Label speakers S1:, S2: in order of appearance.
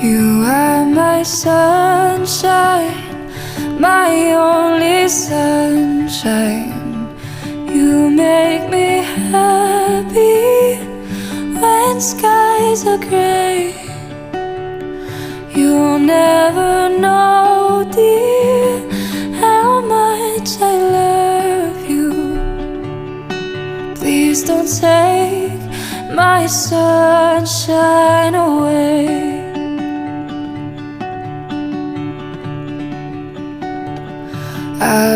S1: You are my sunshine, my only sunshine. You make me happy when skies are gray. You'll never know, dear, how much I love you. Please don't take my sunshine away.